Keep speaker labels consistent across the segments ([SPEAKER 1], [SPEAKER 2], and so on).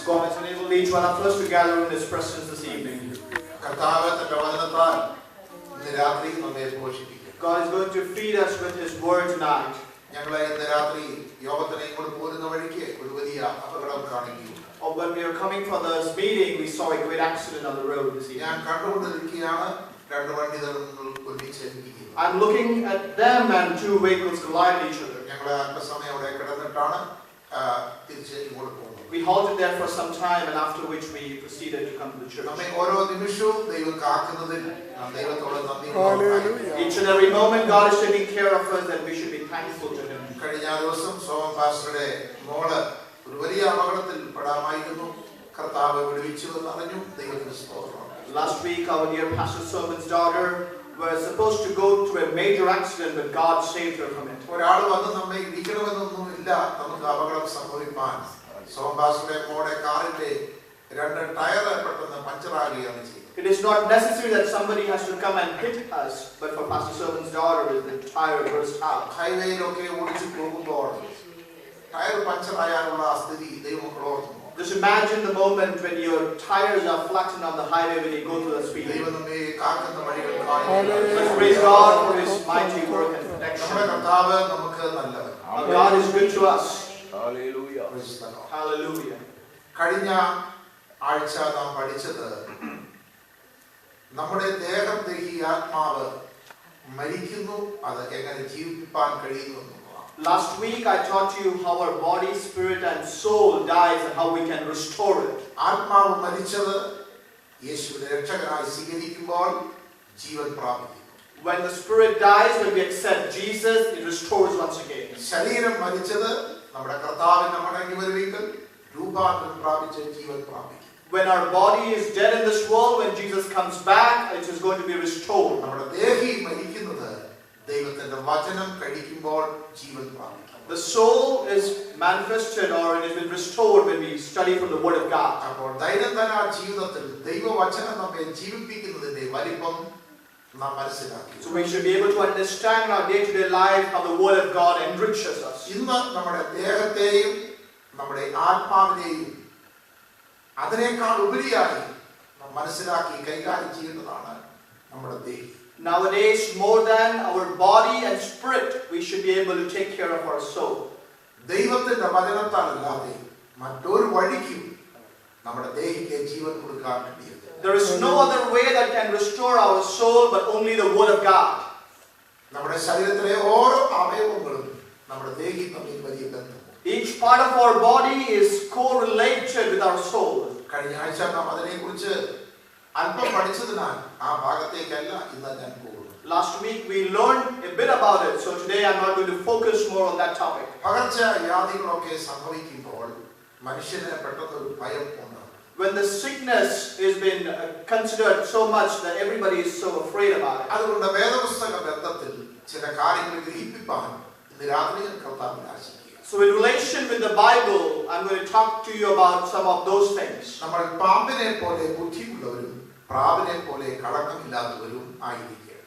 [SPEAKER 1] God has enabled each one of us to gather in His presence this evening. God is going to feed us with His word tonight. Oh, when we are coming for this meeting, we saw a great accident on the road this evening. I'm looking at them and two vehicles collided each other. We halted there for some time, and after which we proceeded to come to the church. Each and every moment God is taking care of us, and we should be thankful to Him. Last week, our dear Pastor Servant's daughter was supposed to go through a major accident, but God saved her from it. It is not necessary that somebody has to come and hit us, but for Pastor Servant's daughter, the tire burst out. Just imagine the moment when your tires are flattened on the highway when you go through the speed. Let's praise God for His mighty work and protection. God is good to us.
[SPEAKER 2] Hallelujah.
[SPEAKER 1] Hallelujah. Last week I taught you how our body, spirit and soul dies and how we can restore it. When the spirit dies, when we accept Jesus, it restores once again. When our body is dead in this world, when Jesus comes back, it is going to be restored. The soul is manifested or it has been restored when we study from the Word of God. So we should be able to understand in our day-to-day life how the Word of God enriches us. Nowadays, more than our body and spirit, we should be able to take care of our soul. There is no other way that can restore our soul but only the Word of God. Each part of our body is correlated with our soul. Last week we learned a bit about it, so today I'm not going to focus more on that topic. When the sickness has been considered so much that everybody is so afraid about it. So in relation with the Bible, I'm going to talk to you about some of those things.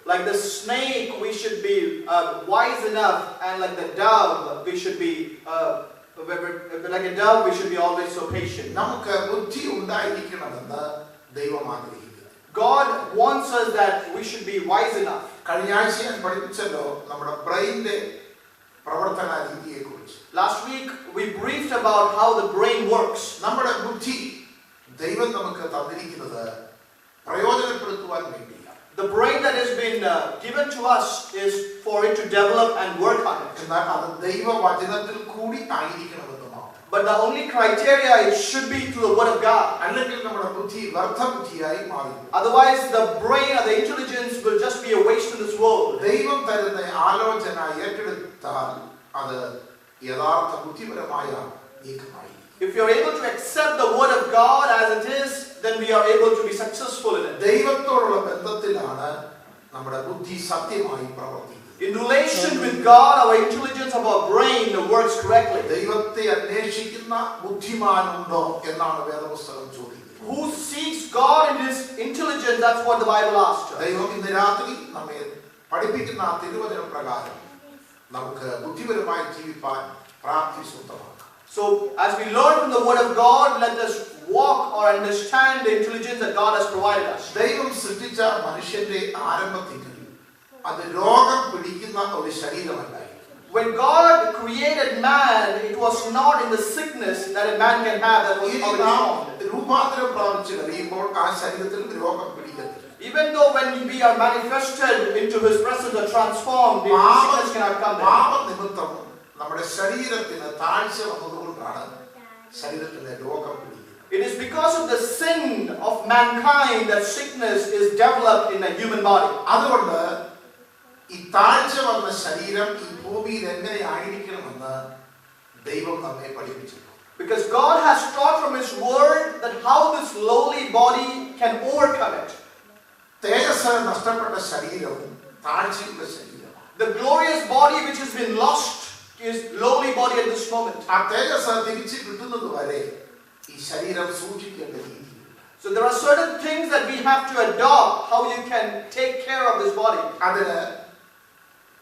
[SPEAKER 1] Like the snake, we should be wise enough, and like the dove, we should be like a dove, we should be always so patient. God wants us that we should be wise enough. Last week we briefed about how the brain works. The brain that has been given to us is for it to develop and work on it. But the only criteria, it should be through the Word of God. Otherwise, the brain or the intelligence will just be a waste in this world. If you are able to accept the Word of God as it is, then we are able to be successful in it. In relation with God, our intelligence of our brain works correctly. Who seeks God in His intelligence? That's what the Bible asks us. So as we learn from the word of God, let us walk or understand the intelligence that God has provided us.
[SPEAKER 2] ദൈവം സൃഷ്ടിച്ച മനുഷ്യന്റെ ആരംഭത്തിൽ അത് രോഗം പിടിക്കുന്ന ഒരു ശരീരമല്ലായിരുന്നു.
[SPEAKER 1] When God created man, it was not in the sickness that a man can have that was already formed.
[SPEAKER 2] രൂപാന്തരം പ്രാപിച്ചു കഴിയുമ്പോൾ ആ ശരീരത്തിൽ രോഗം പിടിക്കത്തില്ല.
[SPEAKER 1] Even though when we are manifested into His presence or transformed, sickness cannot come there.
[SPEAKER 2] പാപനിമിത്തം നമ്മുടെ ശരീരത്തിന് താഴ്ച വന്നതുകൊണ്ടാണ് ശരീരത്തിന് രോഗം പിടിക്കുന്നത്.
[SPEAKER 1] It is because of the sin of mankind that sickness is developed in the human body.
[SPEAKER 2] അതുകൊണ്ട് ഈ താഴ്ച വന്ന ശരീരം ഈ ഭൂമിയിൽ എങ്ങനെ ആയിരിക്കണമെന്ന് ദൈവം നമ്മെ പഠിപ്പിച്ചു.
[SPEAKER 1] Because God has taught from His word that how this lowly body can overcome it.
[SPEAKER 2] തേജസ്സ് നഷ്ടപ്പെട്ട ശരീരവും താഴ്ചയുള്ള ശരീരമാണ്.
[SPEAKER 1] The glorious body which has been lost is lowly body at this moment.
[SPEAKER 2] ആ തേജസ്സ് തിരിച്ചു കിട്ടുന്നത് വരെ ഈ ശരീരം സൂക്ഷിക്കേണ്ട രീതി.
[SPEAKER 1] So there are certain things that we have to adopt how you can take care of this body.
[SPEAKER 2] അതിന്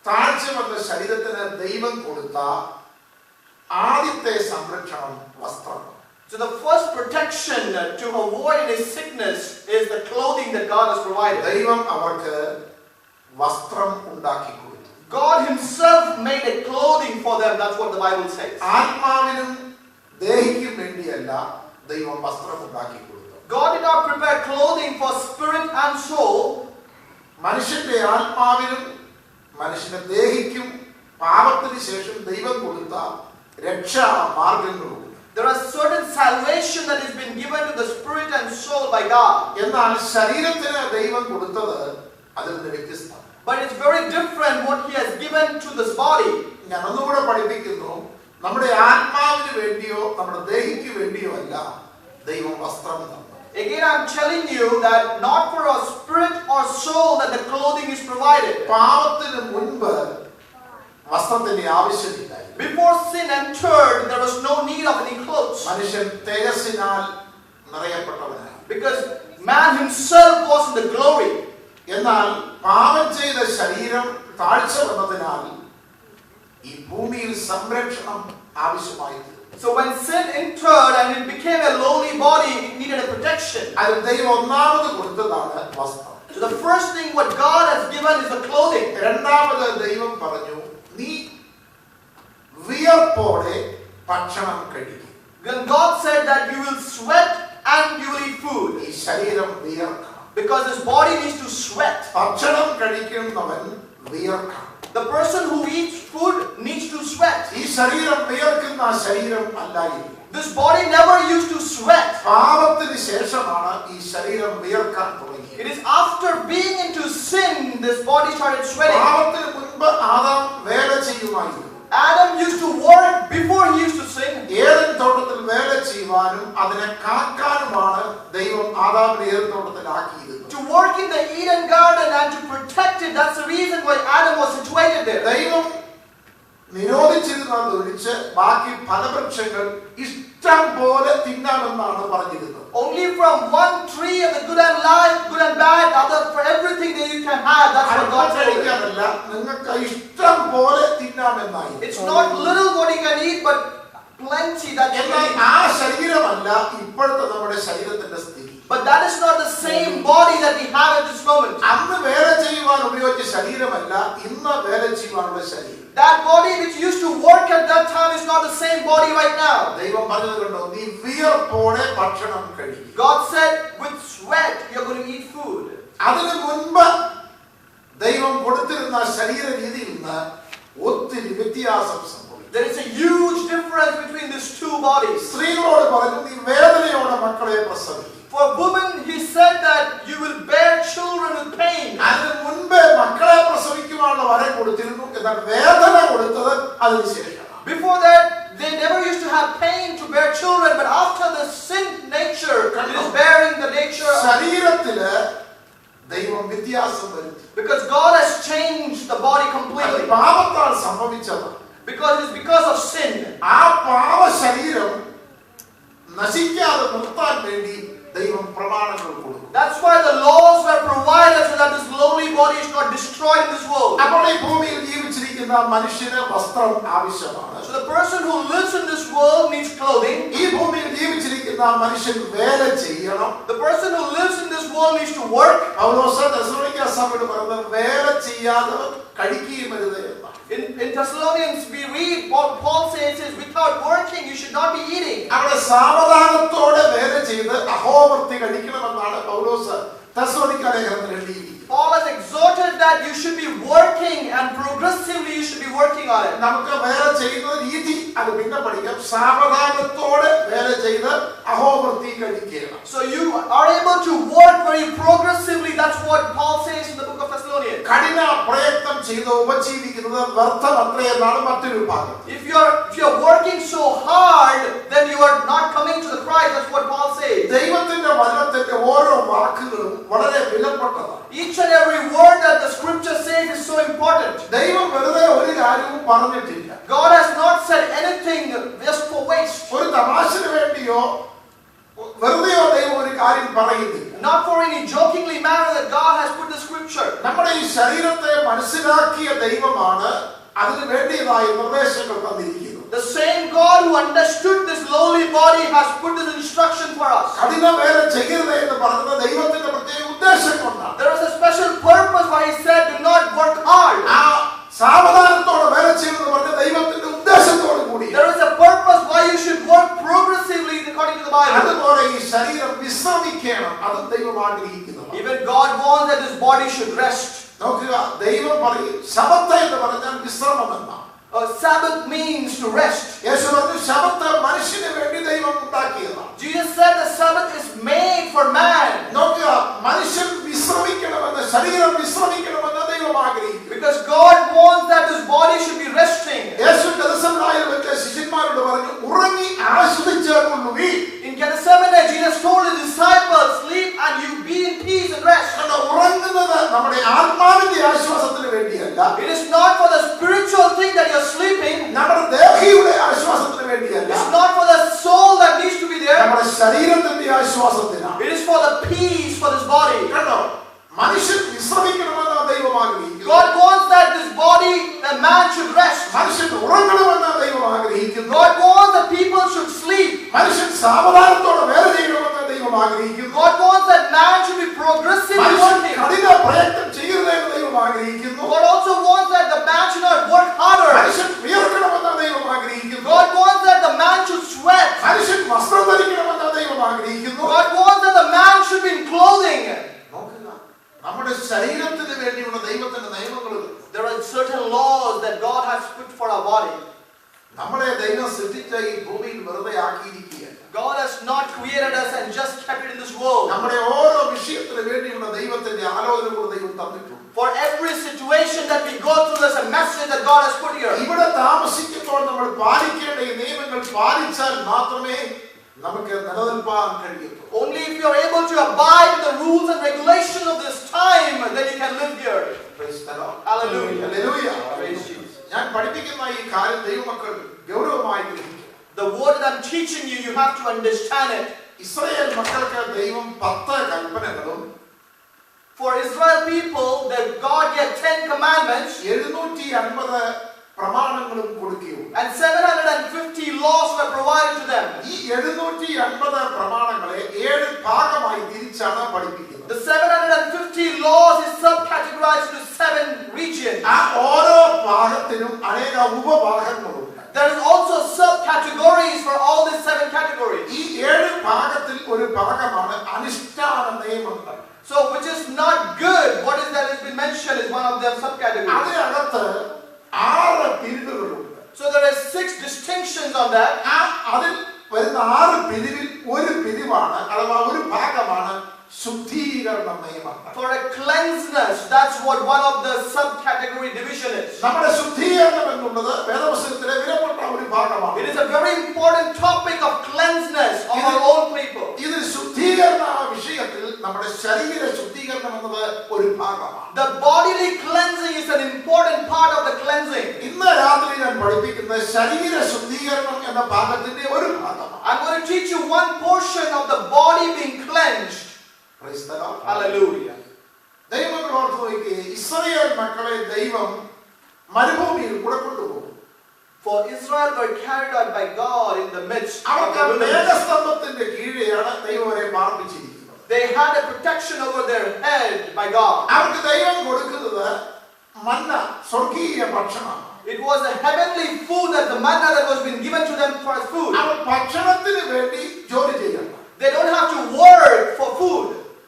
[SPEAKER 2] താഴ്ച വന്ന ശരീരത്തിന് ദൈവം കൊടുത്ത ആദ്യത്തെ സംരക്ഷണം വസ്ത്രമാണ്.
[SPEAKER 1] So the first protection to avoid any sickness is the clothing that God has provided.
[SPEAKER 2] ദൈവം അവർക്ക് വസ്ത്രം ഉണ്ടാക്കി കൊടുത്തു.
[SPEAKER 1] God Himself made a clothing for them. That's what the Bible says.
[SPEAKER 2] ആത്മാവിനും ദേഹിക്കും വേണ്ടിയല്ല ദൈവം വസ്ത്രം ഉണ്ടാക്കി കൊടുത്തു.
[SPEAKER 1] God did not prepare clothing for spirit and soul.
[SPEAKER 2] മനുഷ്യന്റെ ആത്മാവിനും മനുഷ്യന്റെ ദേഹിക്കും പാപത്തിന് ശേഷം ദൈവം കൊടുത്ത രക്ഷാ മാർഗങ്ങളുണ്ട്.
[SPEAKER 1] There are certain salvation that has been given to the spirit and soul by God.
[SPEAKER 2] എന്നാൽ ശരീരത്തിന് ദൈവം കൊടുത്തത് അതിൽ നിന്ന് വ്യത്യസ്തമാണ്.
[SPEAKER 1] But it's very different what He has given to this body.
[SPEAKER 2] ഞാൻ ഒന്നുകൂടെ പഠിപ്പിക്കുന്നു, നമ്മുടെ ആത്മാവിന് വേണ്ടിയോ നമ്മുടെ ദേഹിക്ക് വേണ്ടിയോ അല്ല ദൈവം വസ്ത്രം തന്നത്.
[SPEAKER 1] Again, I'm telling you that not for our spirit or soul that the clothing is provided.
[SPEAKER 2] പാപത്തിന് മുൻപ് വസ്ത്രത്തിന്റെ ആവശ്യമില്ല.
[SPEAKER 1] Before sin entered, there was no need of any clothes.
[SPEAKER 2] മനുഷ്യൻ തേജസ്സിനാൽ നിറയപ്പെട്ടവനായി.
[SPEAKER 1] Because man himself was in the glory.
[SPEAKER 2] എന്നാൽ പാപം ചെയ്ത ശരീരം താഴ്ച വന്നതിനാൽ ഈ ഭൂമിയിൽ സംരക്ഷണം ആവശ്യമായി.
[SPEAKER 1] So when sin entered and it became a lowly body, it needed a protection.
[SPEAKER 2] അത് ദൈവം ഒന്നാമത് കൊടുത്തതാണ് വസ്ത്രം.
[SPEAKER 1] So the first thing what God has given is the clothing.
[SPEAKER 2] രണ്ടാമത് ദൈവം പറഞ്ഞു, നീ വിയർപ്പോടെ ഭക്ഷണം കഴിക്കും.
[SPEAKER 1] Then God said that you will sweat and you will eat food.
[SPEAKER 2] ഈ ശരീരം വിയർക്കണം.
[SPEAKER 1] Because this body needs to sweat.
[SPEAKER 2] ഭക്ഷണം കഴിക്കുന്നവൻ വിയർക്കണം.
[SPEAKER 1] The person who eats food needs to sweat.
[SPEAKER 2] ഈ ശരീരം വിയർക്കുന്ന ശരീരം അല്ലായിരുന്നു.
[SPEAKER 1] This body never used to sweat.
[SPEAKER 2] പാപത്തിന് ശേഷമാണ് ഈ ശരീരം വിയർക്കാൻ തുടങ്ങിയത്.
[SPEAKER 1] It is after being into sin this body started sweating.
[SPEAKER 2] പാപത്തിന് മുൻപ് ആദാം വേല ചെയ്യുമായിരുന്നു.
[SPEAKER 1] Adam used to work before he used to sin.
[SPEAKER 2] Eden തോട്ടത്തിൽ വേല ചെയ്യുവാനും അതിനെ കാക്കാനുമാണ് ദൈവം ആദാമിനെ ഏദൻ തോട്ടത്തിൽ ആക്കിയത്.
[SPEAKER 1] To work in the Eden garden and to protect it, that's the reason why Adam was situated there.
[SPEAKER 2] ദൈവം നിരോധിച്ചിരുന്നത് ഒഴിച്ച് ബാക്കി ഫലവൃക്ഷങ്ങൾ ഇഷ്ടം പോലെ തിന്നാമെന്നാണ് പറഞ്ഞിരുന്നത്.
[SPEAKER 1] Only from one tree of the good and life, good and bad, other for everything that you can have. That's what God said.
[SPEAKER 2] നിങ്ങൾക്ക് ഇഷ്ടം പോലെ തിന്നാമെന്നായി.
[SPEAKER 1] It's not little what you can eat, but plenty that you can eat.
[SPEAKER 2] ആ ശരീരമല്ല ഇപ്പോഴത്തെ നമ്മുടെ ശരീരത്തിന്റെ സ്ഥിതി.
[SPEAKER 1] But that is not the same body that we have at this moment.
[SPEAKER 2] അന്ന് വേല ചെയ്യുവാൻ ഉപയോഗിച്ച ശരീരമല്ല ഇന്ന് വേല ചെയ്യുവാനുള്ള ശരീരം.
[SPEAKER 1] That body which used to work at that time is not the same body right now.
[SPEAKER 2] ദൈവം പറഞ്ഞത് കണ്ടോ, നീ വിയർപ്പോടെ ഭക്ഷണം കഴിക്കും.
[SPEAKER 1] God said with sweat you're going to eat food.
[SPEAKER 2] അതിനു മുൻപ് ദൈവം കൊടുത്തിരുന്ന ശരീര രീതിയിൽ നിന്ന് ഒത്തിരി വ്യത്യാസം സംഭവിച്ചു.
[SPEAKER 1] There is a huge difference between these two bodies.
[SPEAKER 2] സ്ത്രീകളോട് പറഞ്ഞു, നീ വേദനയോടെ മക്കളെ പ്രസവിക്കും.
[SPEAKER 1] For women he said that you will bear children with pain.
[SPEAKER 2] അതിനു മുൻപ് മക്കളെ പ്രസവിക്കുവാനുള്ള വരം കൊടുത്തിരുന്നു, എന്നാൽ വേദന കൊടുത്തത് അതിനുശേഷം.
[SPEAKER 1] Before that they never used to have pain to bear children, but after the sin nature it is bearing the nature.
[SPEAKER 2] ശരീരത്തില് ദൈവം വ്യത്യാസം വരുത്തി.
[SPEAKER 1] Because God has changed the body completely.
[SPEAKER 2] പാപത്താൽ സംഭവിച്ചത്.
[SPEAKER 1] Because it is because of sin.
[SPEAKER 2] ആ പാപ ശരീരം നശിക്കാതെ നിർത്താൻ വേണ്ടി ദൈവം പ്രമാണങ്ങൾ കൊടുക്കും.
[SPEAKER 1] That's why the laws were provided so that this lowly body is not destroyed in this world.
[SPEAKER 2] അപ്പോൾ ഈ ഭൂമിയിൽ ജീവിച്ചിരിക്കുന്ന മനുഷ്യന് വസ്ത്രം ആവശ്യമാണ്.
[SPEAKER 1] So the person who lives in this world needs clothing.
[SPEAKER 2] ഈ ഭൂമിയിൽ ജീവിച്ചിരിക്കുന്ന മനുഷ്യൻ വേല ചെയ്യണം.
[SPEAKER 1] The person who lives in this world needs to work.
[SPEAKER 2] പൗലോസ് തെസ്സലോനിക്ക സഭയോട് പറഞ്ഞത് വേല ചെയ്യാതെ കഴിക്കുകയും അരുത് എന്നാണ്.
[SPEAKER 1] In Thessalonians we read what Paul says is without working you should not be eating.
[SPEAKER 2] അവിടെ സാവധാനത്തോടെ വേല ചെയ്ത് അഹോവൃത്തി കഴിക്കണമെന്നാണ് പൗലോസ് തെസ്സലോനിക്ക ലേഖനത്തിൽ എഴുതിയിരിക്കുന്നത്.
[SPEAKER 1] Paul has exhorted that you should be working and progressively you should be working on it.
[SPEAKER 2] നമുക്ക് വേല ചെയ്യുന്ന രീതി അത് പിന്നെ പഠിക്കാം. സാവധാനത്തോടെ വേല ചെയ്ത് അഹോവൃത്തി കഴിക്കുക.
[SPEAKER 1] So you are able to work very progressively. That's what Paul says in the book of Thessalonians.
[SPEAKER 2] കഠിന പ്രയത്നം ചെയ്ത് ഉപജീവിക്കുന്നത് വ്യർത്ഥമത്രേ എന്നാണ് മറ്റൊരു ഭാഗം.
[SPEAKER 1] If you're working so hard, then you are not coming to the Christ. That's what Paul says.
[SPEAKER 2] ദൈവത്തിന്റെ വചനത്തിന്റെ ഓരോ വാക്കുകളും വളരെ വിലപ്പെട്ടതാണ്.
[SPEAKER 1] Each and every word that the scripture says is so important.
[SPEAKER 2] ദൈവം വെറുതെ ഒരു കാര്യവും പറഞ്ഞിട്ടില്ല.
[SPEAKER 1] God has not said anything just for waste.
[SPEAKER 2] ഒരു തമാശന് വേണ്ടിയോ വെറുതെയോ ദൈവം ഒരു കാര്യം പറയുന്നില്ല.
[SPEAKER 1] Not for any jokingly manner that God has put the scripture.
[SPEAKER 2] നമ്മുടെ ഈ ശരീരത്തെ മനസ്സിലാക്കിയ ദൈവമാണ് അതിന് വേണ്ടിയതായ നിർദ്ദേശങ്ങൾ തന്നിരിക്കുന്നത്.
[SPEAKER 1] The same God who understood this lowly body has put this instruction for us.
[SPEAKER 2] കഠിന വേല ചെയ്യരുത് എന്ന് പറഞ്ഞത് ദൈവത്തിന്റെ പ്രത്യേക ഉദ്ദേശം കൊണ്ടാണ്.
[SPEAKER 1] There is a special purpose why he said do not work hard.
[SPEAKER 2] ആ സാവധാനത്തോടെ വേല ചെയ്യുന്നത് പറഞ്ഞ ദൈവത്തിന്റെ ഉദ്ദേശത്തോട് കൂടി.
[SPEAKER 1] There is a purpose why you should work progressively according to the Bible.
[SPEAKER 2] അതുപോലെ ഈ ശരീരം വിശ്രമിക്കണം, അതും ദൈവം ആഗ്രഹിക്കുന്നു.
[SPEAKER 1] Even God wants that this body should rest.
[SPEAKER 2] നോക്കുക, ദൈവം പറയും ശബത്ത് എന്ന് പറഞ്ഞാൽ വിശ്രമം എന്നാണ്.
[SPEAKER 1] Sabbath means to rest.
[SPEAKER 2] യേശു പറഞ്ഞു ശബത്ത് മനുഷ്യന് വേണ്ടി ദൈവം ഉണ്ടാക്കിയതാണ്.
[SPEAKER 1] Jesus said the Sabbath is made for man.
[SPEAKER 2] നോക്കുക, മനുഷ്യൻ വിശ്രമിക്കണമെന്ന്, ശരീരം വിശ്രമിക്കണമെന്ന് ദൈവം ആഗ്രഹിക്കുന്നു.
[SPEAKER 1] Because God wants that this body should be resting.
[SPEAKER 2] യേശു ഗെത്സമനായിൽ വെച്ച് ശിഷ്യന്മാരോട് പറഞ്ഞു ഉറങ്ങി ആശ്വസിച്ചുകൊള്ളുവീ.
[SPEAKER 1] In Gethsemane, Jesus told his disciples, sleep and you be in peace and rest.
[SPEAKER 2] ഉറങ്ങുന്നത് നമ്മുടെ ആത്മാവിന്റെ ആശ്വാസത്തിന് വേണ്ടിയല്ല.
[SPEAKER 1] It is not for the spiritual thing that you're sleeping.
[SPEAKER 2] നമ്മുടെ ദേഹിയുടെ ആശ്വാസത്തിന് വേണ്ടിയല്ല.
[SPEAKER 1] It's not for the soul that needs to be there.
[SPEAKER 2] നമ്മുടെ ശരീരത്തിന്റെ ആശ്വാസത്തിനാണ്.
[SPEAKER 1] It is for the peace for this body.
[SPEAKER 2] കണ്ടോ, മനുഷ്യൻ വിശ്രമിക്കണമെന്ന് ദൈവം ആഗ്രഹിക്കുന്നു.
[SPEAKER 1] God wants that this body, that man should rest.
[SPEAKER 2] മനുഷ്യൻ ഉറങ്ങണമെന്ന് ദൈവം ആഗ്രഹിക്കുന്നു.
[SPEAKER 1] God wants that people should sleep.
[SPEAKER 2] മനുഷ്യൻ സാവധാനത്തോടെ വേല ചെയ്യണമെന്ന് ദൈവം ആഗ്രഹിക്കുന്നു.
[SPEAKER 1] God wants that man should be progressively working.
[SPEAKER 2] കഠിന പ്രയത്നം ചെയ്യരുതെന്ന് ദൈവം ആഗ്രഹിക്കുന്നു.
[SPEAKER 1] God also wants that the man should not work harder.
[SPEAKER 2] മനുഷ്യൻ വിയർക്കണമെന്ന് ദൈവം ആഗ്രഹിക്കുന്നു.
[SPEAKER 1] God wants that the man should sweat.
[SPEAKER 2] മനുഷ്യൻ വസ്ത്രം ധരിക്കണമെന്ന് ദൈവം ആഗ്രഹിക്കുന്നു.
[SPEAKER 1] God wants that the man should be in clothing.
[SPEAKER 2] നോക്കുക, നമ്മുടെ ശരീരത്തിന് വേണ്ടിയുള്ള ദൈവത്തിന്റെ നിയമങ്ങളുണ്ട്.
[SPEAKER 1] There are certain laws that God has put for our body.
[SPEAKER 2] നമ്മളെ ദൈവം സൃഷ്ടിച്ച ഈ ഭൂമിയിൽ വെറുതെ ആക്കിയിരിക്കുകയാണ്.
[SPEAKER 1] God has not created us and just kept it in this world.
[SPEAKER 2] നമ്മുടെ ഓരോ വിഷയത്തിന് വേണ്ടിയുള്ള ദൈവത്തിന്റെ ആലോചനകൾ ദൈവം തന്നിട്ടുണ്ട്.
[SPEAKER 1] For every situation that we go through, there's a message that God has put here.
[SPEAKER 2] ഇവിടെ താമസിക്കുമ്പോൾ നമ്മൾ പാലിക്കേണ്ട ഈ നിയമങ്ങൾ പാലിച്ചാൽ മാത്രമേ നമുക്ക് നിലനിൽപ്പാൻ കഴിയൂ.
[SPEAKER 1] Only if you are able to abide with the rules and regulations of this time, then you can live here.
[SPEAKER 2] Praise the Lord.
[SPEAKER 1] Hallelujah.
[SPEAKER 2] Hallelujah.
[SPEAKER 1] Praise Jesus.
[SPEAKER 2] ഞാൻ പഠിപ്പിക്കുന്ന ഈ കാര്യം ദൈവമക്കൾ ഗൗരവമായി ഗ്രഹിക്കണം.
[SPEAKER 1] The word that I'm teaching you, you have to understand it.
[SPEAKER 2] Israel മക്കൾക്ക് ദൈവം 10 കൽപ്പനകളും
[SPEAKER 1] For Israel people, that God gave 10 commandments
[SPEAKER 2] 750 പ്രമാണങ്ങളും കൊടുക്കുകയുള്ളൂ.
[SPEAKER 1] and 750 laws were provided to them.
[SPEAKER 2] ഈ 750 പ്രമാണങ്ങളെ 7 ഭാഗമായി തിരിച്ചാണ് പഠിപ്പിക്കുന്നത്.
[SPEAKER 1] The 750 laws is subcategorized into 7 regions.
[SPEAKER 2] ആ ഓരോ ഭാഗത്തിനും അനേക ഉപഭാഗങ്ങളുണ്ട്.
[SPEAKER 1] There is also subcategories for all these 7 categories.
[SPEAKER 2] ഈ 7 ഭാഗത്തിൽ ഒരു ഭാഗമാണ് അനുഷ്ഠാന നിയമങ്ങൾ.
[SPEAKER 1] So which is not good, what is that has been mentioned is one of their subcategories.
[SPEAKER 2] അതിനകത്ത് 6 പിരിവുകളുണ്ട്.
[SPEAKER 1] So there are 6 distinctions on that.
[SPEAKER 2] അതിൽ വരുന്ന 6 പിരിവിൽ ഒരു പിരിവാണ് അഥവാ ഒരു ഭാഗമാണ് ശുദ്ധീകരണ നിയമം.
[SPEAKER 1] For a cleanseness, that's what one of the subcategory division is.
[SPEAKER 2] നമ്മുടെ ശുദ്ധീകരണം എന്നുള്ളത് വേദപുസ്തകത്തിലെ വിലപ്പെട്ട ഒരു ഭാഗമാണ്.
[SPEAKER 1] It is a very important topic of cleanseness of our own people.
[SPEAKER 2] ഇത് ശുദ്ധീകരണ വിഷയത്തിൽ നമ്മുടെ ശരീര ശുദ്ധീകരണം എന്നത് ഒരു ഭാഗമാണ്.
[SPEAKER 1] The bodily cleansing is an important part of the cleansing.
[SPEAKER 2] ഇന്ന് രാത്രി ഞാൻ പഠിപ്പിക്കുന്ന ശരീര ശുദ്ധീകരണം എന്ന ഭാഗത്തിന്റെ ഒരു ഭാഗമാണ്.
[SPEAKER 1] I'm going to teach you one portion of the body being cleansed.
[SPEAKER 2] മരുഭൂമിയിൽ കൂടെ കൊണ്ടുപോകും.
[SPEAKER 1] For Israel were carried out by God in the midst of
[SPEAKER 2] അവർക്ക്
[SPEAKER 1] the wilderness.
[SPEAKER 2] മേഘസ്തംഭത്തിന്റെ കീഴെയാണ് ദൈവം അവരെ പാർപ്പിച്ചിരിക്കുന്നത്.
[SPEAKER 1] They had a protection over their head by God.
[SPEAKER 2] അവർക്ക് ദൈവം കൊടുക്കുന്നത് മന്ന, സ്വർഗീയ ഭക്ഷണം.
[SPEAKER 1] It was a heavenly food, that the manna that was being given to them for food.
[SPEAKER 2] അവർ ഭക്ഷണത്തിന് വേണ്ടി ജോലി ചെയ്യണം.
[SPEAKER 1] They don't have to work for food,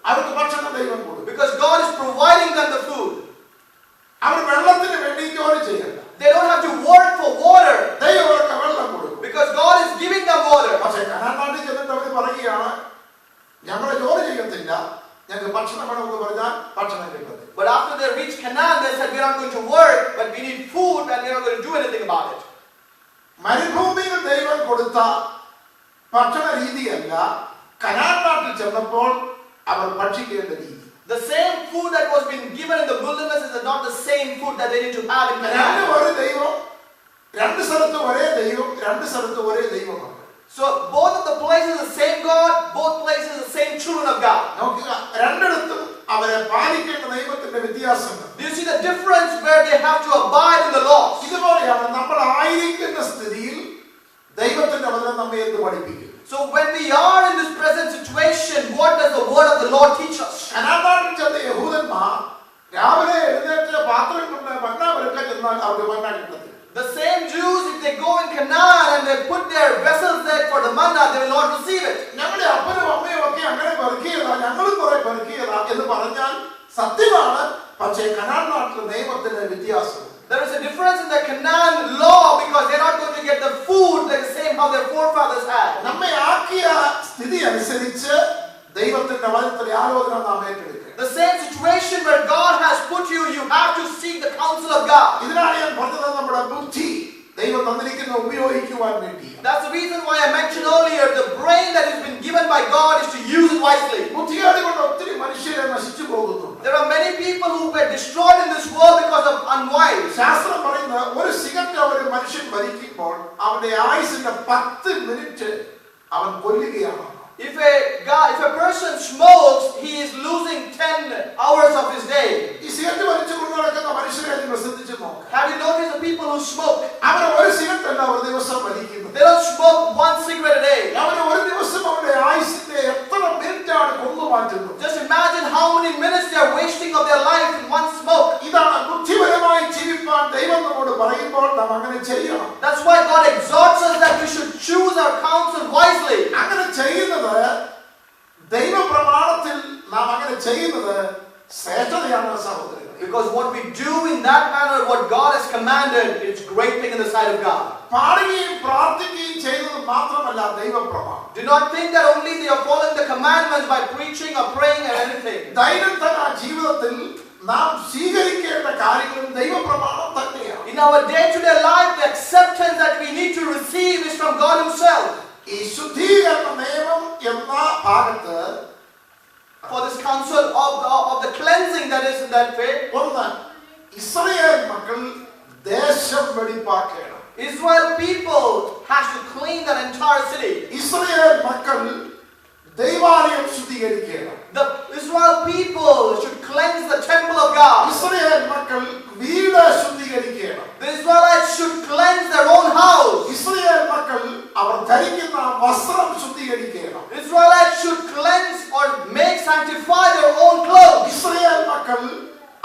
[SPEAKER 2] അവർക്ക് ഭക്ഷണം ദൈവം കൊടുക്കും.
[SPEAKER 1] because God is providing them the food.
[SPEAKER 2] അവർ വെള്ളത്തിന് വേണ്ടി ജോലി ചെയ്യണം.
[SPEAKER 1] They don't have to work for water,
[SPEAKER 2] ദൈവം അവർക്ക് വെള്ളം കൊടുക്കും.
[SPEAKER 1] because God is giving them water.
[SPEAKER 2] പക്ഷേ കനാൻ നാട്ടിൽ ചെന്നിട്ട് അവർ പറയുകയാണ്, ഞങ്ങൾ ജോലി ചെയ്യത്തില്ല, ഞങ്ങൾക്ക് ഭക്ഷണം വേണമെന്ന് പറഞ്ഞാൽ ഭക്ഷണം കിട്ടത്തില്ല.
[SPEAKER 1] But after they reached Canaan, they said, we are not going to work, but we need food, and we are not going to do anything about it.
[SPEAKER 2] മരുഭൂമിയിൽ ദൈവം കൊടുത്ത ഭക്ഷണ രീതിയല്ല കനാൻ നാട്ടിൽ ചെന്നപ്പോൾ അവർ ഭക്ഷിക്കേണ്ട രീതി.
[SPEAKER 1] The same food that was being given in the wilderness is not the same food that they need to have in Canaan.
[SPEAKER 2] ഒരു ദൈവം, രണ്ട് സ്ഥലത്ത് ഒരേ ദൈവം, രണ്ട് സ്ഥലത്ത് ഒരേ ദൈവമാണ്.
[SPEAKER 1] So both of the places the same God, both places the same children of God.
[SPEAKER 2] നോക്കുക, രണ്ടിടത്തും അവരെ പാലിക്കേണ്ട നിയമത്തിന്റെ വ്യത്യാസങ്ങൾ.
[SPEAKER 1] Do you see the difference where they have to abide in the laws?
[SPEAKER 2] ഇതുപോലെയാണ് നമ്മൾ ആയിരിക്കുന്ന സ്ഥിതിയിൽ ദൈവത്തിന്റെ വചനം നമ്മെ എന്ത് പഠിപ്പിക്കും.
[SPEAKER 1] So when we are in this present situation, what does the word of the Lord teach us?
[SPEAKER 2] Canaan നാട്ടിൽ ചെന്ന യഹൂദന്മാർ രാവിലെ എഴുന്നേറ്റ് പാത്രം കൊണ്ട് മന്ന വരക്കാൻ ചെന്നാൽ അവർക്ക് മന്ന കിട്ടത്തില്ല.
[SPEAKER 1] The same Jews, if they go in Canaan and they put their vessels there for the manna, they will not receive it.
[SPEAKER 2] ഞങ്ങളുടെ അപ്പനും അമ്മയും ഒക്കെ അങ്ങനെ പെറുക്കിയതാ, ഞങ്ങളും കുറെ പെറുക്കിയതാ എന്ന് പറഞ്ഞാൽ സത്യമാണ്. പക്ഷേ കനാൻ നാട്ടിലെ നിയമത്തിന് വ്യത്യാസം.
[SPEAKER 1] There is a difference in the Canaan law, because they are not going to get the food like the same how their forefathers had.
[SPEAKER 2] നമ്മെ ആക്കിയ സ്ഥിതി അനുസരിച്ച് ദൈവത്തിന്റെ വചനത്തിലെ ആലോചന നാം ഏറ്റെടുക്കുക.
[SPEAKER 1] The same situation where God has put you, you have to seek the counsel of God.
[SPEAKER 2] ഇതിനാണ് ഞാൻ പറഞ്ഞത്, നമ്മുടെ ബുദ്ധി ദൈവം തന്നിരിക്കുന്ന ഉപയോഗിക്കുവാൻ വേണ്ടി.
[SPEAKER 1] That's the reason why I mentioned earlier, the brain that has been given by God is to use it wisely.
[SPEAKER 2] ബുദ്ധിയോടെ കൊണ്ട് ഒത്തിരി മനുഷ്യരെ നശിച്ചു പോകുന്നു.
[SPEAKER 1] There are many people who were destroyed in this world because of unwise.
[SPEAKER 2] ശാസ്ത്രം പറയുന്ന ഒരു cigarette ഒരു മനുഷ്യൻ വലിക്കുമ്പോൾ അവന്റെ ആയുസിന്റെ 10 മിനിറ്റ് അവൻ കൊല്ലുകയാണ്.
[SPEAKER 1] If a person smokes, he is losing 10 hours of his day.
[SPEAKER 2] ഈ സിഗരറ്റ് വലിച്ചു കൊണ്ട് നടക്കുന്ന മനുഷ്യരെ നിങ്ങൾ ശ്രദ്ധിച്ചു നോക്ക്.
[SPEAKER 1] Have you noticed the people who smoke?
[SPEAKER 2] അവർ ഒരു സിഗരറ്റ് അല്ല ഒരു ദിവസം വലിക്കുന്നത്.
[SPEAKER 1] They don't smoke one cigarette a day.
[SPEAKER 2] അവർ ഒരു ദിവസം അവരുടെ ആയുസിന്റെ എത്ര മിനിറ്റാണ് കൊന്നു മാറ്റുന്നത്.
[SPEAKER 1] Just imagine how many minutes they are wasting of their life in one smoke.
[SPEAKER 2] ഇതാണ് ബുദ്ധിപരമായി ജീവിക്കാൻ ദൈവം നമ്മോട് പറയുമ്പോൾ നാം അങ്ങനെ ചെയ്യണം.
[SPEAKER 1] That's why God exhorts us that we should choose our counsel wisely.
[SPEAKER 2] അങ്ങനെ ചെയ്യുന്നത് ദൈവപ്രമാണത്തിൽ നാം അങ്ങനെ ചെയ്യുന്നത് ശ്രേഷ്ഠതയാണ് സഹോദരങ്ങളെ.
[SPEAKER 1] Because what we do in that manner, what God has commanded, it's great thing in the sight of God.
[SPEAKER 2] പാടുകയും പ്രാർത്ഥിക്കുകയും ചെയ്യുന്നത് മാത്രമല്ല ദൈവപ്രമാണം.
[SPEAKER 1] Do not think that only they are following the commandments by preaching or praying or anything.
[SPEAKER 2] ദൈനംദിന ജീവിതത്തിൽ നാം സ്വീകരിക്കേണ്ട കാര്യങ്ങളും ദൈവപ്രമാണം തന്നെയാണ്.
[SPEAKER 1] In our day-to-day life, the acceptance that we need to receive is from God Himself.
[SPEAKER 2] ഈ ശുദ്ധീകരണ നിയമം എന്ന ഭാഗത്ത്
[SPEAKER 1] For this counsel of the cleansing that is in that way,
[SPEAKER 2] ഒന്ന് ഇസ്രായേൽ മക്കൾ ദേശം വെടിപ്പാക്കണം.
[SPEAKER 1] Israel people has to clean that entire city.
[SPEAKER 2] Israel മക്കൾ ദൈവാലയം ശുദ്ധീകരിക്കണം.
[SPEAKER 1] The Israel people should cleanse the temple of God.
[SPEAKER 2] Israel മക്കൾ വീട് ശുദ്ധീകരിക്കണം.
[SPEAKER 1] The Israelites should cleanse their own house.
[SPEAKER 2] Israel മക്കൾ അവർ ധരിക്കുന്ന വസ്ത്രം ശുദ്ധീകരിക്കണം.
[SPEAKER 1] Israelites should cleanse or sanctify their own clothes.
[SPEAKER 2] Israel മക്കൾ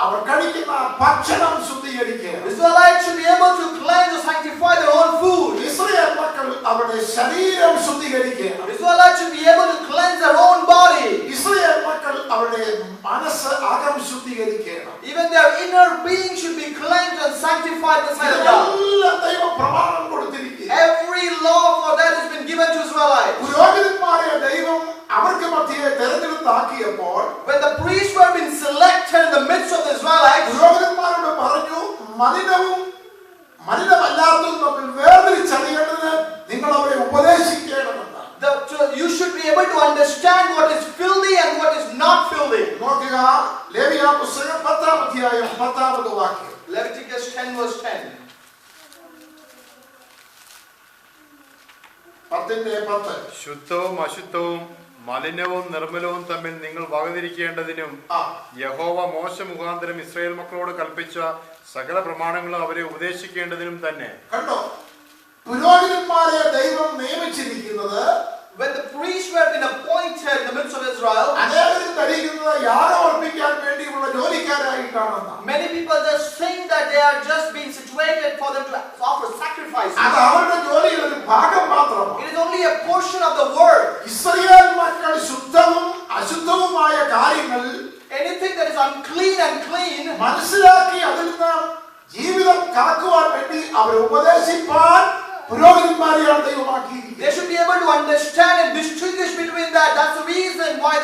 [SPEAKER 2] അവർ കഴിക്കുന്ന ഭക്ഷണം ശുദ്ധീകരിക്കണം.
[SPEAKER 1] Israelites should be able to cleanse or sanctify their own food.
[SPEAKER 2] Israel മക്കൾ അവരുടെ ശരീരം ശുദ്ധീകരിക്കണം.
[SPEAKER 1] Israelites should be able to cleanse their own body.
[SPEAKER 2] Israel മക്കൾ അവരുടെ മനസ്സ് അകം ശുദ്ധീകരിക്കണം.
[SPEAKER 1] Even their inner being should be cleansed and sanctified in the sight of God.
[SPEAKER 2] ദൈവ പ്രമാണം കൊടുത്തിരിക്കുന്നു.
[SPEAKER 1] Every law for that has been given to Israelites.
[SPEAKER 2] പുരോഹിതന്മാരെ ദൈവം അവർക്ക് മധ്യേ തെരഞ്ഞെടുത്താക്കിയപ്പോൾ
[SPEAKER 1] When the priests were being selected in the midst of the Israelites,
[SPEAKER 2] പുരോഹിതന്മാരോട് പറഞ്ഞു, മലിനവും മലിനമല്ലാത്തതും തമ്മിൽ വേർതിരിച്ചറിയേണ്ടതിന് നിങ്ങൾ അവരെ ഉപദേശിക്കണമെന്ന്.
[SPEAKER 1] you should be able to understand what is filthy and what is not filthy.
[SPEAKER 2] നോക്കുക, ലേവ്യ പുസ്തകം 10-ാം അധ്യായം 10-ാമത് വാക്യം.
[SPEAKER 1] Leviticus 10 verse 10.
[SPEAKER 2] 10-ന്റെ 10.
[SPEAKER 3] ശുദ്ധവും അശുദ്ധവും മലിനവും നിർമ്മലവും തമ്മിൽ നിങ്ങൾ വകതിരിക്കേണ്ടതിനും യഹോവ മോശ മുഖാന്തരം ഇസ്രായേൽ മക്കളോട് കൽപ്പിച്ച സകല പ്രമാണങ്ങളും അവരെ ഉപദേശിക്കേണ്ടതിനും തന്നെ.
[SPEAKER 2] കണ്ടോ, പുരോഹിതന്മാരെ ദൈവം നിയമിച്ചിരിക്കുന്നത്
[SPEAKER 1] when the priests were been appointed in the midst of Israel.
[SPEAKER 2] അനേകരും ധരിക്കുന്നത് യാഗം അർപ്പിക്കാൻ വേണ്ടിയുള്ള ജോലിക്കാരായിട്ടാണെന്ന്.
[SPEAKER 1] Many people just think that they are just being situated for them to offer sacrifices.
[SPEAKER 2] അത് അവരുടെ ജോലിയുടെ ഒരു ഭാഗം മാത്രമാണ്.
[SPEAKER 1] It is only a portion of the work.
[SPEAKER 2] Israel മക്കൾ ശുദ്ധവും അശുദ്ധവുമായ കാര്യങ്ങൾ
[SPEAKER 1] Anything that is unclean and clean,
[SPEAKER 2] മനസ്സിലാക്കി അതിൽ നിന്ന് ജീവിതം കാക്കുവാൻ വേണ്ടി അവരെ ഉപദേശിപ്പാൻ പുരോഹിതന്മാരെയാണ് ദൈവമാക്കിയിരിക്കുന്നത്.
[SPEAKER 1] they should be able to understand and distinguish between that. That's the reason why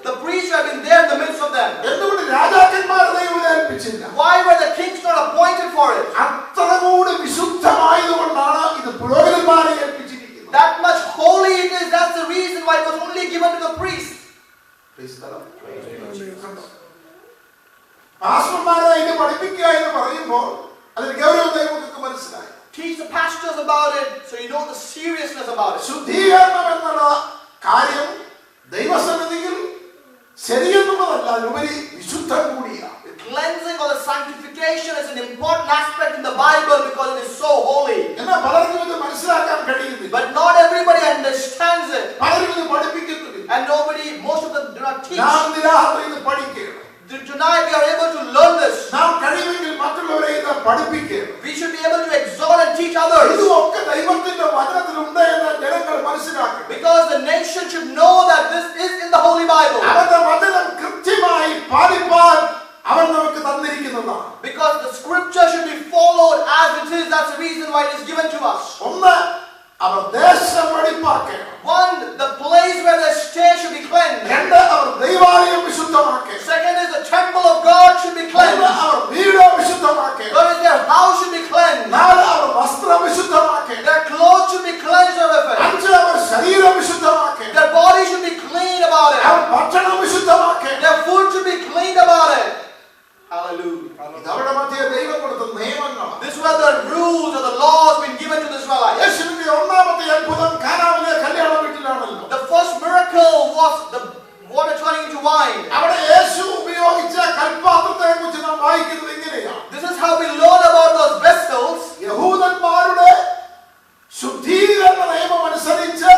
[SPEAKER 1] the priests have been there in the midst of them.
[SPEAKER 2] എന്തുകൊണ്ട് രാജാക്കന്മാരെ ദൈവം ഏൽപ്പിച്ചില്ല?
[SPEAKER 1] Why were the kings not appointed for it?
[SPEAKER 2] അത്രകൂടി വിശുദ്ധമായതുകൊണ്ടാണ് ഇത് പുരോഹിതന്മാരെ ഏൽപ്പിച്ചിരിക്കുന്നത്.
[SPEAKER 1] That much holy it is. That's the reason why it was only given to the priests.
[SPEAKER 2] പാസ്റ്റർമാരെ ഇത് പഠിപ്പിക്കുക എന്ന് പറയുമ്പോൾ അതിന് ഗൗരവം നമുക്ക് മനസ്സിലായി.
[SPEAKER 1] Teach the pastors about it, so you know the seriousness about it.
[SPEAKER 2] ശുദ്ധീകരണം എന്നുള്ള കാര്യം ദൈവസന്നിധിയിൽ ശരിയെന്നുള്ളതല്ല, അതിലുപരി വിശുദ്ധം കൂടിയാണ്.
[SPEAKER 1] The cleansing or the sanctification is an important aspect in the Bible because it is so holy.
[SPEAKER 2] എന്നാൽ പലർക്കും ഇത് മനസ്സിലാക്കാൻ കഴിയുന്നില്ല.
[SPEAKER 1] But not everybody understands it.
[SPEAKER 2] പലരും ഇത് പഠിപ്പിക്കുന്നില്ല.
[SPEAKER 1] And most of them do not teach.
[SPEAKER 2] നാം നിരാഹത്തിൽ ഇത് പഠിക്കണം.
[SPEAKER 1] Tonight we are able to learn this.
[SPEAKER 2] നാം കഴിവെങ്കിൽ മറ്റുള്ളവരെ ഇത് പഠിപ്പിക്കണം.
[SPEAKER 1] We should be able to exhort and teach others.
[SPEAKER 2] ഇതൊക്കെ ദൈവത്തിന്റെ വചനത്തിൽ ഉണ്ട് എന്ന് ജനങ്ങൾ മനസ്സിലാക്കണം.
[SPEAKER 1] Because the nation should know that this is in the Holy Bible.
[SPEAKER 2] അവന്റെ വചനം കൃത്യമായി പാലിപ്പാൻ അവൻ നമുക്ക് തന്നിരിക്കുന്നതാണ്.
[SPEAKER 1] Because the scripture should be followed as it is. That's the reason why it is given to us.
[SPEAKER 2] ഒന്ന്, അവർ ദേശം വെടിപ്പാക്കണം.
[SPEAKER 1] One, the place where they stay should be cleansed.
[SPEAKER 2] രണ്ട്, അവർ ദൈവാലയം വിശുദ്ധമാക്കണം.
[SPEAKER 1] Second is the temple of God should be cleansed.
[SPEAKER 2] മൂന്ന്, അവർ വീട് വിശുദ്ധമാക്കണം.
[SPEAKER 1] Third is their house should be cleansed.
[SPEAKER 2] നാല്, അവർ വസ്ത്രം വിശുദ്ധമാക്കണം.
[SPEAKER 1] Their clothes should be cleansed of it.
[SPEAKER 2] അഞ്ച്, അവർ ശരീരം വിശുദ്ധമാക്കണം.
[SPEAKER 1] Their body should be clean about it.
[SPEAKER 2] അവർ ഭക്ഷണം വിശുദ്ധമാക്കണം.
[SPEAKER 1] Their food should be cleaned about it. Hallelujah.
[SPEAKER 2] അവരുടെ മധ്യേ ദൈവം കൊടുത്ത നിയമങ്ങളാണ്.
[SPEAKER 1] These were the rules or the laws being given to the Israelites.
[SPEAKER 2] യേശുവിന്റെ ഒന്നാമത്തെ അത്ഭുതം കാനാവിലെ കല്യാണ വീട്ടിലാണല്ലോ.
[SPEAKER 1] The first miracle was the water turning into wine.
[SPEAKER 2] അവിടെ യേശു ഉപയോഗിച്ച കൽപാത്രത്തെ കുറിച്ച് നാം വായിക്കുന്നത് ഇങ്ങനെയാണ്.
[SPEAKER 1] This is how we learn about those vessels.
[SPEAKER 2] യഹൂദന്മാരുടെ ശുദ്ധീകരണ നിയമം അനുസരിച്ച്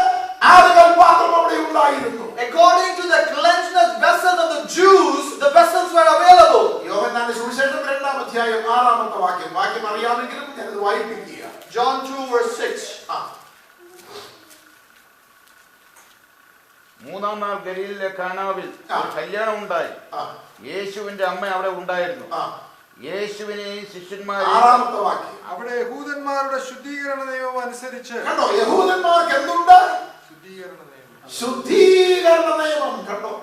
[SPEAKER 2] ആ കൽപാത്രം അവിടെ ഉണ്ടായിരുന്നു.
[SPEAKER 1] According to the cleanliness vessels of the Jews, the vessels were available.
[SPEAKER 2] യോഹന്നാന്റെ സുവിശേഷം 2-ാം അധ്യായം 6-ാമത്തെ വാക്യം അറിയാമെങ്കിലും ഞാനത് വായിപ്പിക്കുക.
[SPEAKER 1] John 2 verse 6.
[SPEAKER 4] മൂന്നാം നാൾ ഗലീലിലെ കാനാവിൽ ഒരു കല്യാണം ഉണ്ടായി. യേശുവിന്റെ അമ്മ അവിടെ ഉണ്ടായിരുന്നു. യേശുവിനെയും ശിഷ്യന്മാരെയും
[SPEAKER 2] 6-ാമത്തെ വാക്യം.
[SPEAKER 5] അവിടെ യഹൂദന്മാരുടെ ശുദ്ധീകരണ നിയമം അനുസരിച്ച്
[SPEAKER 2] കണ്ടോ, യഹൂദന്മാർക്ക് എന്തുണ്ട്? ശുദ്ധീകരണ നിയമം. കണ്ടോ,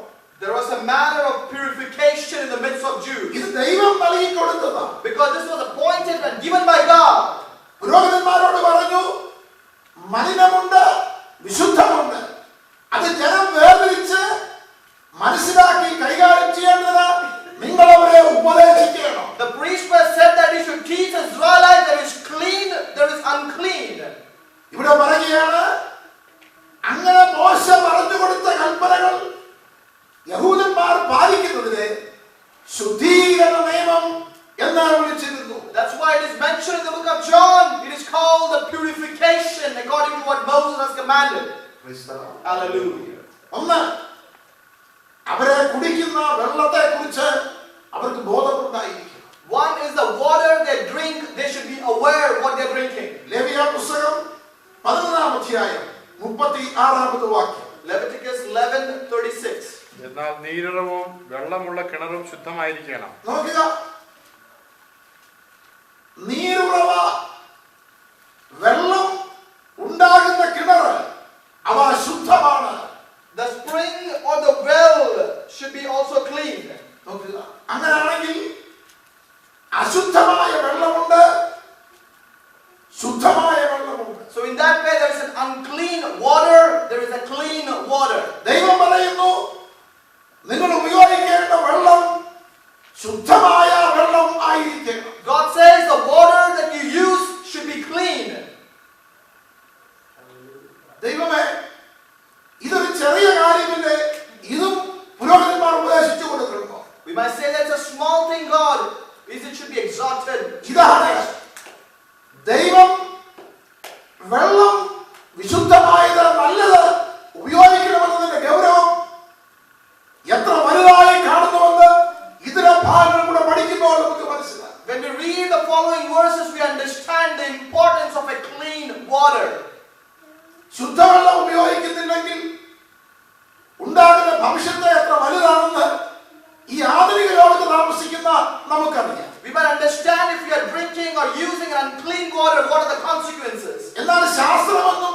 [SPEAKER 1] There was a manner of purification in the midst of Jews.
[SPEAKER 2] ഇത് ദൈവം നൽകി കൊടുത്തതാണ്.
[SPEAKER 1] Because this was appointed and given by God.
[SPEAKER 2] പുരോഹിതന്മാരോട് പറഞ്ഞു, മലിനമുണ്ട്, വിശുദ്ധമുണ്ട്. അത് ജനം വേർതിരിച്ച് മനസ്സിലാക്കി കൈകാര്യം ചെയ്യേണ്ടത് നിങ്ങൾ അവരെ ഉപദേശിക്കണം.
[SPEAKER 1] The priest said that he should teach the Israelites there is clean, there is unclean.
[SPEAKER 2] ഇവിടെ പറയുകയാണ്, അങ്ങനെ മോശ പറഞ്ഞു കൊടുത്ത കൽപ്പനകൾ യഹൂദന്മാർ പാലിക്കുന്നതിനെ ശുദ്ധീകരണ നിയമം എന്നാണ് വിളിച്ചിരുന്നു.
[SPEAKER 1] That's why it is mentioned in the book of John. It is called the purification according to what Moses has commanded. Hallelujah.
[SPEAKER 2] ഒന്ന്, അവരെ കുടിക്കുന്ന വെള്ളത്തെ കുറിച്ച് അവർക്ക് ബോധമുണ്ടായിരിക്കും.
[SPEAKER 1] One is the water they drink. They should be aware of what they are drinking.
[SPEAKER 2] ലേവ്യ പുസ്തകം 11-ാം അധ്യായം 36-ാമത്തെ വാക്യം.
[SPEAKER 1] Leviticus 11:36.
[SPEAKER 3] എന്നാൽ നീരുറവും വെള്ളമുള്ള കിണറും ശുദ്ധമായിരിക്കണം.
[SPEAKER 2] നോക്കുക, നീരുറവ, വെള്ളം ഉണ്ടാകുന്ന കിണർ അവ ശുദ്ധമാണ്.
[SPEAKER 1] The spring or the well should be also clean.
[SPEAKER 2] നോക്കുക, അങ്ങനെയാണെങ്കിൽ അശുദ്ധമായ വെള്ളമുണ്ട്, ശുദ്ധമായ വെള്ളമുണ്ട്.
[SPEAKER 1] So in that way there is an unclean water, there is a clean water.
[SPEAKER 2] ദൈവം പറയുന്നു, നിങ്ങൾ ഉപയോഗിക്കേണ്ട വെള്ളം ശുദ്ധമായ വെള്ളം ആയിരിക്കണം.
[SPEAKER 1] God says the water that you use should be clean.
[SPEAKER 2] കുടിച്ചില്ലെങ്കിൽ ഉണ്ടാകുന്ന ഭവിഷ്യത്ത് എത്ര വലുതാണെന്ന് ഈ ആധുനിക ലോകത്ത് താമസിക്കുന്ന നമുക്കറിയാം.
[SPEAKER 1] We must understand if you are drinking or using unclean water, what are the consequences.
[SPEAKER 2] എന്നാൽ ശാസ്ത്രമൊന്നും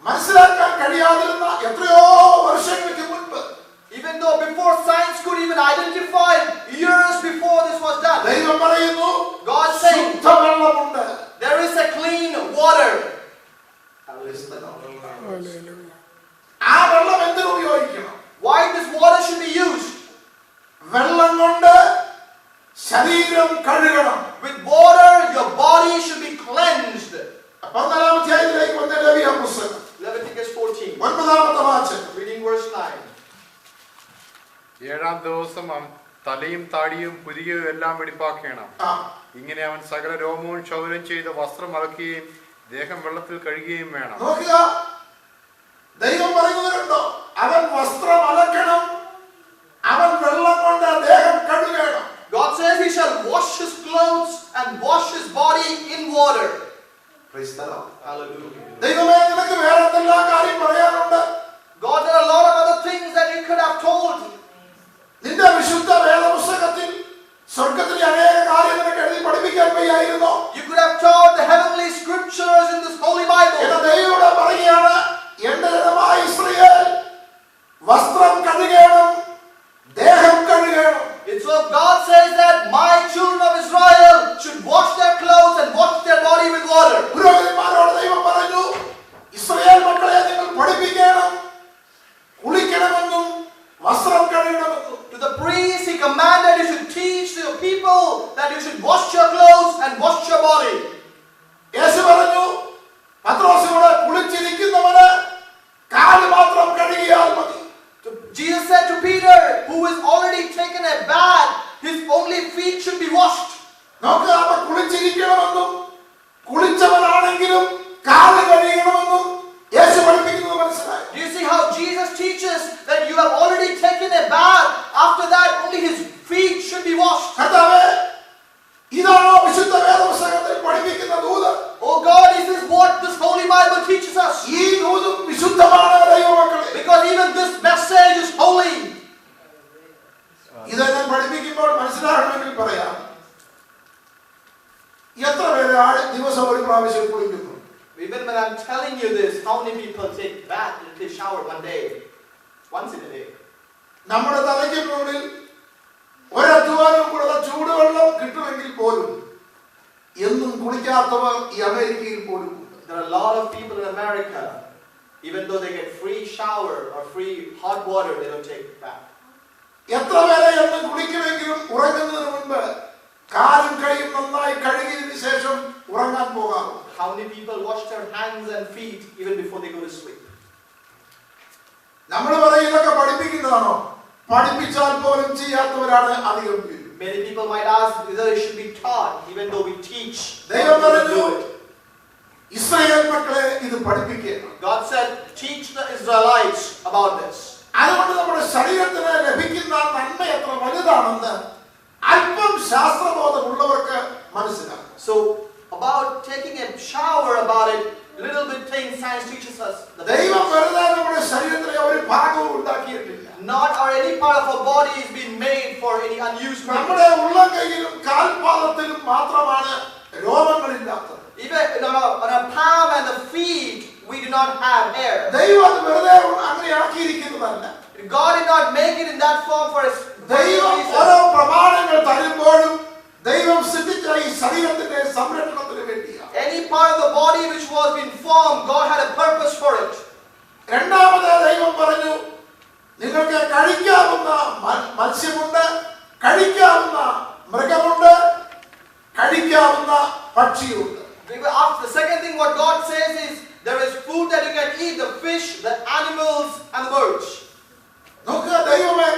[SPEAKER 2] മനസ്സിലാക്കാൻ കഴിയാതിരുന്ന എത്രയോ വർഷങ്ങൾക്ക് മുൻപ്,
[SPEAKER 1] Even though before science could even identify, years before this was done,
[SPEAKER 2] ദൈവം പറയുന്നു
[SPEAKER 1] God saying
[SPEAKER 2] ശുദ്ധവെള്ളമുണ്ട്.
[SPEAKER 1] there is a clean water.
[SPEAKER 2] ആ വെള്ളം എന്തിനു ഉപയോഗിക്കണം?
[SPEAKER 1] Why this water should be used?
[SPEAKER 2] വെള്ളം കൊണ്ട് ശരീരം കഴുകണം.
[SPEAKER 1] With water, your body should be cleansed.
[SPEAKER 2] 14-ാം അധ്യായത്തിലേക്ക് വന്ന ലേവ്യ പുസ്തകം
[SPEAKER 1] Leviticus 14,
[SPEAKER 2] 9-ാമത്തെ വാക്യം.
[SPEAKER 1] reading verse 9.
[SPEAKER 3] 7-ാം ദിവസം അവൻ തലയും താടിയും പുരികയും എല്ലാം വെടിപ്പാക്കണം. ഇങ്ങനെ അവൻ സകല രോമവും ക്ഷൗരം ചെയ്ത് വസ്ത്രം അലക്കുകയും ദേഹം വെള്ളത്തിൽ കഴുകുകയും വേണം.
[SPEAKER 2] നോക്കുക, ദൈവം പറയുന്നത് കണ്ടോ? അവൻ വസ്ത്രം അലക്കണം, അവൻ വെള്ളം കൊണ്ട് ദേഹം കഴുകണം.
[SPEAKER 1] God says he shall wash his clothes and wash his body in water.
[SPEAKER 2] Praise the Lord.
[SPEAKER 1] Hallelujah.
[SPEAKER 2] ദൈവമേ, നിനക്ക് വേറെ എന്തെല്ലാം കാര്യം പറയാനുണ്ട്?
[SPEAKER 1] God, there are a lot of other things that you could have told.
[SPEAKER 2] നിന്റെ വിശുദ്ധ വേദപുസ്തകത്തിൽ സ്വർഗത്തിലെ അനേക കാര്യം നിനക്ക് എഴുതി പഠിപ്പിക്കാൻ വയ്യായിരുന്നോ?
[SPEAKER 1] You could have taught the heavenly scriptures in this holy Bible.
[SPEAKER 2] എന്ന ദൈവം പറയുകയാണ്, എന്റെ ജനമായ ഇസ്രായേൽ വസ്ത്രം കഴുകണം, ദേഹം കഴുകണം.
[SPEAKER 1] It's so God says that my children of Israel should wash their clothes and wash their body with water.
[SPEAKER 2] പുരോഹിതന്മാരോട് ദൈവം പറഞ്ഞു, ഇസ്രായേൽ മക്കളെ നിങ്ങൾ പഠിപ്പിക്കണം, കുളിക്കണമെന്നും വസ്ത്രം കഴുകണമെന്നും.
[SPEAKER 1] To the priests he commanded you should teach to your people that you should wash your clothes and wash your body.
[SPEAKER 2] യേശു പറഞ്ഞു, പത്രോസിനോട് കുളിച്ചിരിക്കുന്നവന് കാല് മാത്രം കഴുകിയാൽ മതി.
[SPEAKER 1] Jesus said to Peter, who has already taken a bath, his only feet should be washed.
[SPEAKER 2] നോക്ക്, അവ കുളിച്ചിരിക്കണമെന്നും കുളിച്ചവനാണെങ്കിലും കാല് കഴുകണമെന്നും യേശു പഠിപ്പിക്കുന്നത് മനസ്സിലായി.
[SPEAKER 1] Do you see how Jesus teaches that you have already taken a bath, after that only his feet should be washed?
[SPEAKER 2] കർത്താവേ, ഇതാണോ വിശുദ്ധ വേദപുസ്തകത്തിൽ പഠിപ്പിക്കുന്ന ദൂത്?
[SPEAKER 1] Oh God, is this what this holy Bible teaches us?
[SPEAKER 2] ഈ ദൂതും വിശുദ്ധമാണ് ദൈവമക്കളെ.
[SPEAKER 1] Because even this message is holy.
[SPEAKER 2] ഇത് ഞാൻ പഠിപ്പിക്കുമ്പോൾ മനസ്സിലാകണമെങ്കിൽ പറയാം, എത്ര പേര് ദിവസം ഒരു പ്രാവശ്യം കുളിക്കുന്നു?
[SPEAKER 1] Even when I'm telling you this, how many people take bath and take shower one day? Once in a day.
[SPEAKER 2] നമ്മുടെ തലയ്ക്ക് മുകളിൽ ഒരധ്വാനം കൂടെ ചൂടുവെള്ളം കിട്ടുമെങ്കിൽ പോലും എന്നും കുളിക്കാത്തവർ ഈ അമേരിക്കയിൽ പോലും ഉണ്ട്.
[SPEAKER 1] There are a lot of people in America, even though they get free shower or free hot water, they don't take bath.
[SPEAKER 2] എത്ര പേരെ എന്നും കുളിക്കുമെങ്കിലും ഉറങ്ങുന്നതിന് മുൻപ് കാലും കൈയും നന്നായി കഴുകിയതിനു ശേഷം ഉറങ്ങാൻ പോകാറുണ്ട്.
[SPEAKER 1] How many people wash their hands and feet even before they go to sleep?
[SPEAKER 2] നമ്മൾ പറയും ഇതൊക്കെ പഠിപ്പിക്കുന്നതാണോ? പഠിപ്പിച്ചാൽ പോലും ചെയ്യാത്തവരാണ് അധികം പേര്.
[SPEAKER 1] Many people might ask whether it should be taught, even though we teach.
[SPEAKER 2] ദൈവം പറഞ്ഞു, ഇസ്രായേൽ മക്കളെ ഇത് പഠിപ്പിക്കുക.
[SPEAKER 1] God said, teach the Israelites about this.
[SPEAKER 2] അതുകൊണ്ട് നമ്മുടെ ശരീരത്തിന് ലഭിക്കുന്ന നന്മ എത്ര വലുതാണെന്ന് അല്പം ശാസ്ത്രബോധമുള്ളവർക്ക് മനസ്സിലാക്കും.
[SPEAKER 1] So about taking a shower, about it, little bit thing science teaches us.
[SPEAKER 2] ദൈവം വെറുതെ നമ്മുടെ ശരീരത്തിലെ ഒരു ഭാഗവും ഉണ്ടാക്കിയിട്ടില്ല.
[SPEAKER 1] Not or any part of our body is being made for any unused
[SPEAKER 2] നമ്മുടെ
[SPEAKER 1] purpose.
[SPEAKER 2] ഉള്ളംകൈയിലും കാൽപാദത്തിലും മാത്രമാണ് രോമങ്ങളില്ലാത്തത്.
[SPEAKER 1] Even on our palm and the feet, we do not have hair.
[SPEAKER 2] ദൈവം അത് വെറുതെ അങ്ങനെ ആക്കിയിരിക്കുന്നതല്ല.
[SPEAKER 1] God did not make it in that form for us.
[SPEAKER 2] ദൈവം ഓരോ പ്രമാണങ്ങൾ തരുമ്പോഴും ദൈവം സൃഷ്ടിച്ച ഈ ശരീരത്തിന്റെ സംരക്ഷണത്തിന് വേണ്ടിയാണ്.
[SPEAKER 1] Any part of the body which was being formed, God had a purpose for it.
[SPEAKER 2] രണ്ടാമത് ദൈവം പറഞ്ഞു, നിങ്ങൾക്ക് കഴിക്കാവുന്ന മത്സ്യമുണ്ട്, കഴിക്കാവുന്ന മൃഗമുണ്ട്, കഴിക്കാവുന്ന പക്ഷിയുണ്ട്.
[SPEAKER 1] The second thing what God says is there is food that you can eat, the fish, the animals and the birds.
[SPEAKER 2] നോക്കുക, ദൈവമേ